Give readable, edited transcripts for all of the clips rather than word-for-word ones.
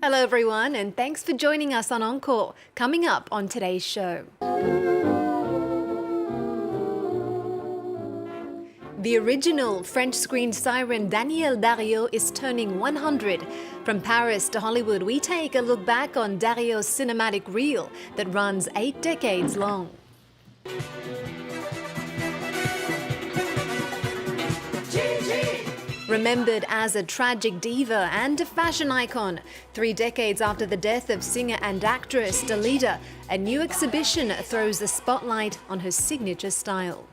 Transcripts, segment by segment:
Hello everyone, and thanks for joining us on Encore. Coming up on today's show. The original French screen siren Danielle Darrieux is turning 100. From Paris to Hollywood, we take a look back on Darrieux's cinematic reel that runs 8 decades long. Remembered as a tragic diva and a fashion icon, 3 decades after the death of singer and actress Dalida, a new exhibition throws the spotlight on her signature style.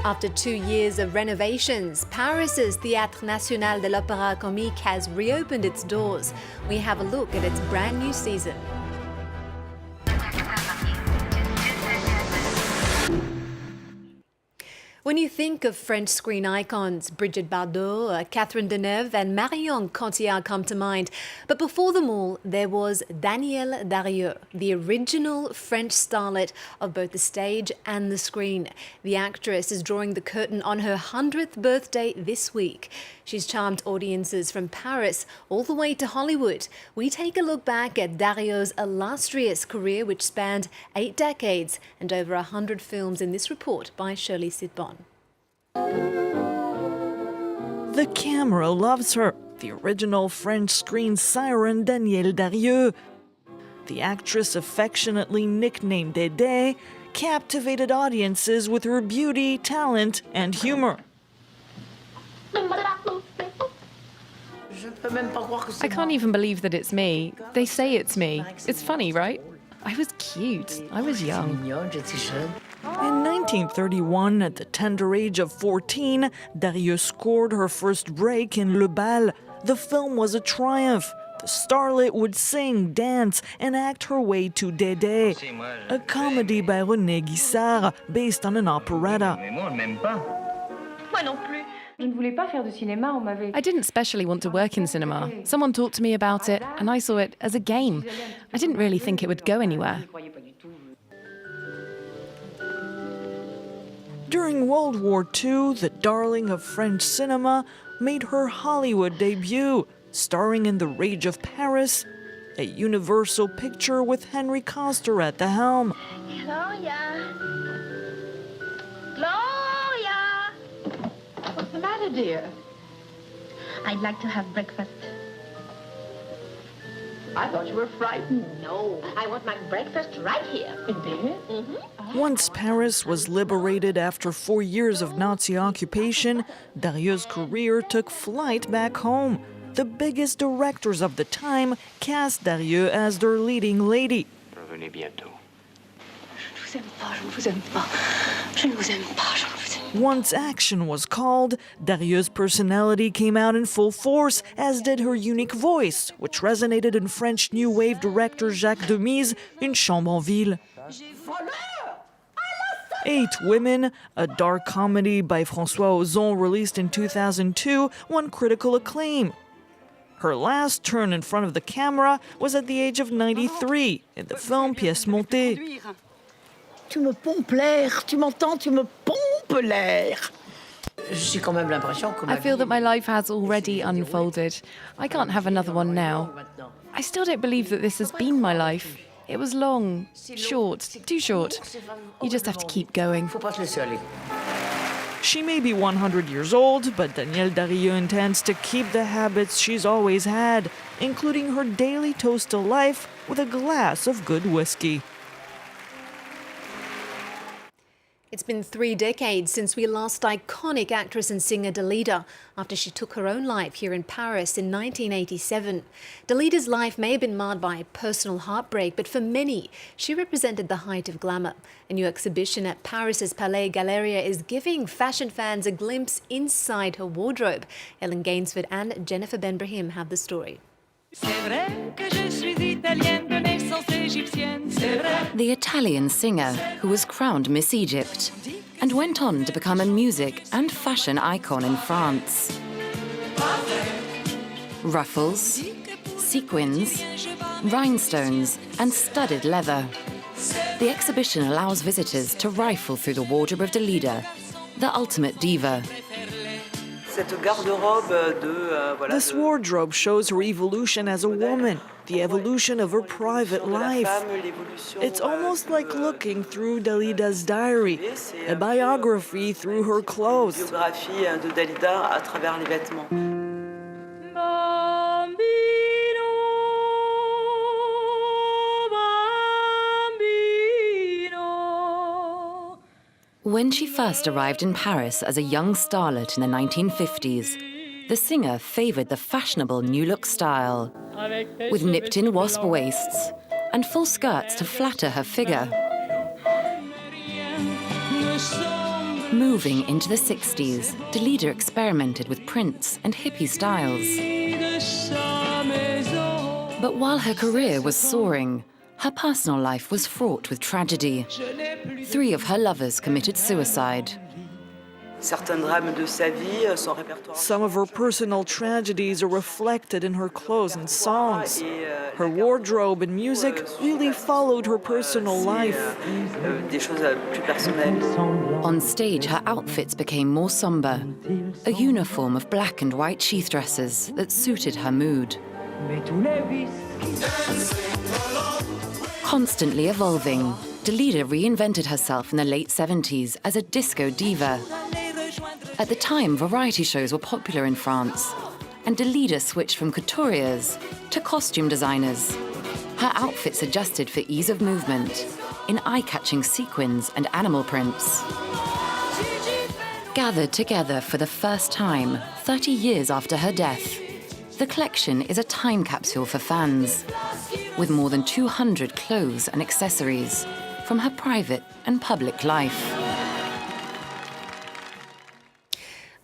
After 2 years of renovations, Paris's Théâtre National de l'Opéra Comique has reopened its doors. We have a look at its brand new season. When you think of French screen icons, Brigitte Bardot, Catherine Deneuve and Marion Cotillard come to mind. But before them all, there was Danielle Darrieux, the original French starlet of both the stage and the screen. The actress is drawing the curtain on her 100th birthday this week. She's charmed audiences from Paris all the way to Hollywood. We take a look back at Darrieux's illustrious career, which spanned 8 decades and over 100 films in this report by Shirley Sitbon. The camera loves her, the original French screen siren Danielle Darrieux. The actress, affectionately nicknamed Dédé, captivated audiences with her beauty, talent, and humor. I can't even believe that it's me. They say it's me. It's funny, right? I was cute. I was young. In 1931, at the tender age of 14, Darrieux scored her first break in Le Bal. The film was a triumph. The starlet would sing, dance, and act her way to Dédé, a comedy by René Guissard based on an operetta. I didn't specially want to work in cinema. Someone talked to me about it, and I saw it as a game. I didn't really think it would go anywhere. During World War II, the darling of French cinema made her Hollywood debut, starring in The Rage of Paris, a Universal picture with Henry Coster at the helm. Gloria! Gloria! What's the matter, dear? I'd like to have breakfast. I thought you were frightened. No, I want my breakfast right here. In bed? Mm-hmm. Once Paris was liberated after 4 years of Nazi occupation, Darrieux's career took flight back home. The biggest directors of the time cast Darrieux as their leading lady. Revenez bientôt. Je ne vous aime pas, je ne vous aime pas. Je ne vous aime pas, je ne vous aime pas. Once action was called, Darrieux's personality came out in full force, as did her unique voice, which resonated in French New Wave director Jacques Demy's Une Chambre en Ville. 8 Women, a dark comedy by François Ozon released in 2002, won critical acclaim. Her last turn in front of the camera was at the age of 93 in the film Pièce montée. Tu me pompes l'air, tu m'entends, tu me pompes l'air. I feel that my life has already unfolded. I can't have another one now. I still don't believe that this has been my life. It was long, short, too short. You just have to keep going. She may be 100 years old, but Danielle Darrieux intends to keep the habits she's always had, including her daily toast to life with a glass of good whiskey. It's been 3 decades since we lost iconic actress and singer Dalida after she took her own life here in Paris in 1987. Dalida's life may have been marred by personal heartbreak, but for many, she represented the height of glamour. A new exhibition at Paris's Palais Galleria is giving fashion fans a glimpse inside her wardrobe. Ellen Gainsford and Jennifer Ben-Brahim have the story. The Italian singer who was crowned Miss Egypt and went on to become a music and fashion icon in France. Ruffles, sequins, rhinestones, and studded leather. The exhibition allows visitors to rifle through the wardrobe of Dalida, the ultimate diva. This wardrobe shows her evolution as a woman, the evolution of her private life. It's almost like looking through Dalida's diary, a biography through her clothes. When she first arrived in Paris as a young starlet in the 1950s, the singer favored the fashionable New Look style, with nipped-in wasp waists and full skirts to flatter her figure. Moving into the 60s, Dalida experimented with prints and hippie styles. But while her career was soaring, her personal life was fraught with tragedy. 3 of her lovers committed suicide. Some of her personal tragedies are reflected in her clothes and songs. Her wardrobe and music really followed her personal life. On stage, her outfits became more somber, a uniform of black and white sheath dresses that suited her mood. Constantly evolving, Dalida reinvented herself in the late 70s as a disco diva. At the time, variety shows were popular in France, and Dalida switched from couturiers to costume designers. Her outfits adjusted for ease of movement, in eye-catching sequins and animal prints. Gathered together for the first time 30 years after her death, the collection is a time capsule for fans, with more than 200 clothes and accessories from her private and public life.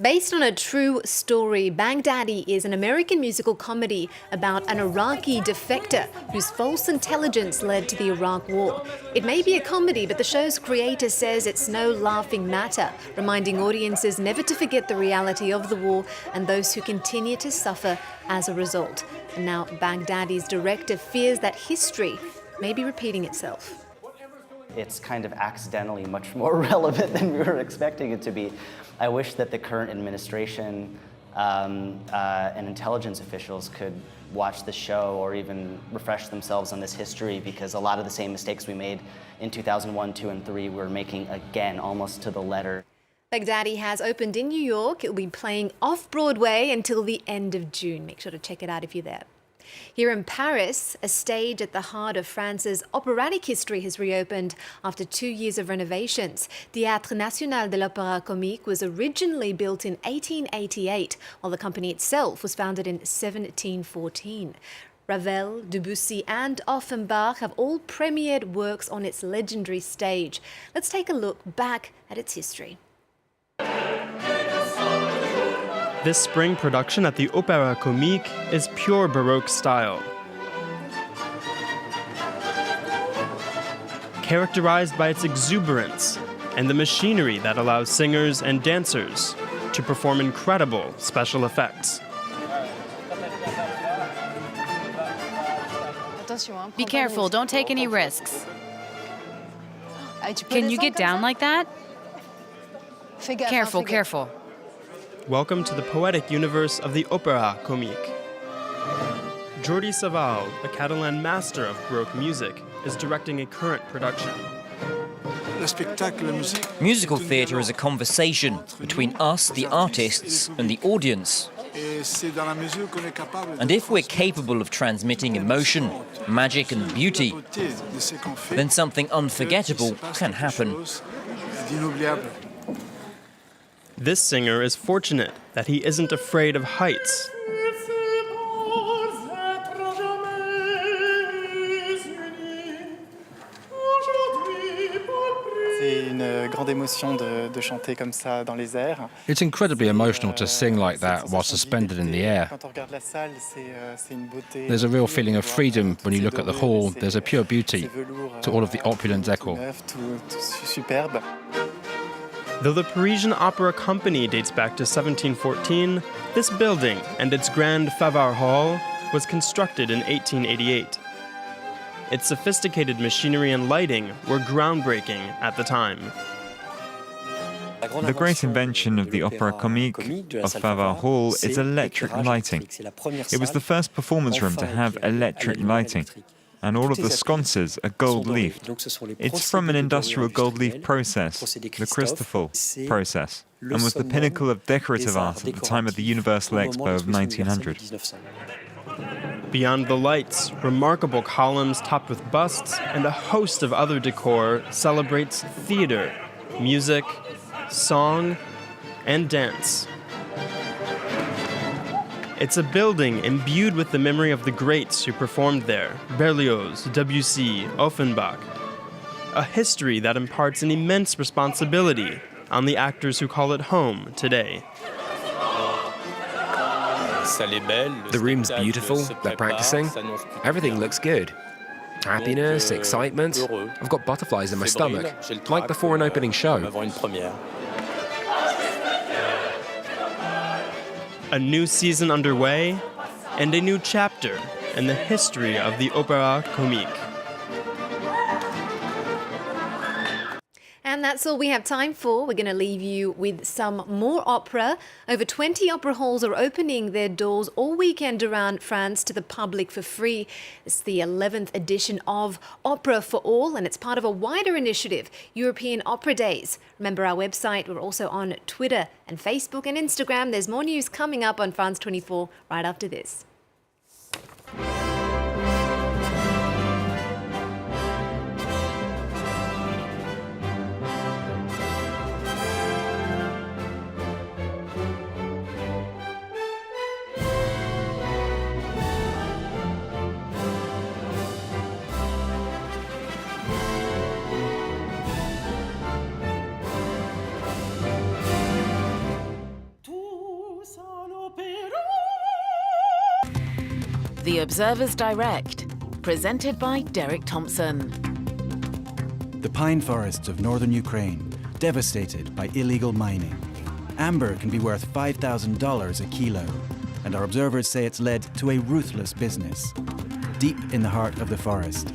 Based on a true story, Baghdadi is an American musical comedy about an Iraqi defector whose false intelligence led to the Iraq War. It may be a comedy, but the show's creator says it's no laughing matter, reminding audiences never to forget the reality of the war and those who continue to suffer as a result. And now Baghdadi's director fears that history may be repeating itself. It's kind of accidentally much more relevant than we were expecting it to be. I wish that the current administration and intelligence officials could watch the show or even refresh themselves on this history, because a lot of the same mistakes we made in 2001, 2, and 3 we're making again, almost to the letter. Baghdadi has opened in New York. It will be playing off-Broadway until the end of June. Make sure to check it out if you're there. Here in Paris, a stage at the heart of France's operatic history has reopened after 2 years of renovations. Théâtre National de l'Opéra Comique was originally built in 1888, while the company itself was founded in 1714. Ravel, Debussy and Offenbach have all premiered works on its legendary stage. Let's take a look back at its history. This spring production at the Opéra Comique is pure Baroque style. Characterized by its exuberance and the machinery that allows singers and dancers to perform incredible special effects. Be careful, don't take any risks. Can you get down like that? Careful, careful. Welcome to the poetic universe of the Opéra Comique. JORDI SAVALL, a Catalan master of Baroque music, is directing a current production. Musical theatre is a conversation between us, the artists, and the audience. And if we're capable of transmitting emotion, magic, and beauty, then something unforgettable can happen. This singer is fortunate that he isn't afraid of heights. It's incredibly emotional to sing like that while suspended in the air. There's a real feeling of freedom when you look at the hall. There's a pure beauty to all of the opulent decor. Though the Parisian Opera Company dates back to 1714, this building and its grand Favart Hall was constructed in 1888. Its sophisticated machinery and lighting were groundbreaking at the time. The great invention of the Opéra Comique of Favart Hall is electric lighting. It was the first performance room to have electric lighting, and all of the sconces are gold-leafed. It's from an industrial gold-leaf process, the Christoffel process, and was the pinnacle of decorative art at the time of the Universal Expo of 1900. Beyond the lights, remarkable columns topped with busts and a host of other decor celebrates theater, music, song, and dance. It's a building imbued with the memory of the greats who performed there, Berlioz, Debussy, Offenbach. A history that imparts an immense responsibility on the actors who call it home today. The room's beautiful, they're practicing. Everything looks good. Happiness, excitement. I've got butterflies in my stomach, like before an opening show. A new season underway, and a new chapter in the history of the Opéra Comique. And that's all we have time for. We're going to leave you with some more opera. Over 20 opera halls are opening their doors all weekend around France to the public for free. It's the 11th edition of Opera for All, and it's part of a wider initiative, European Opera Days. Remember our website. We're also on Twitter and Facebook and Instagram. There's more news coming up on France 24 right after this. The Observer's Direct, presented by Derek Thompson. The pine forests of northern Ukraine, devastated by illegal mining. Amber can be worth $5,000 a kilo, and our observers say it's led to a ruthless business, deep in the heart of the forest,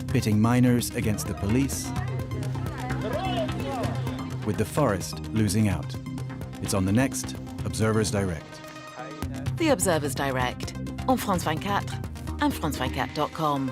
pitting miners against the police, with the forest losing out. It's on the next Observer's Direct. The Observer's Direct, on France 24 and France24.com.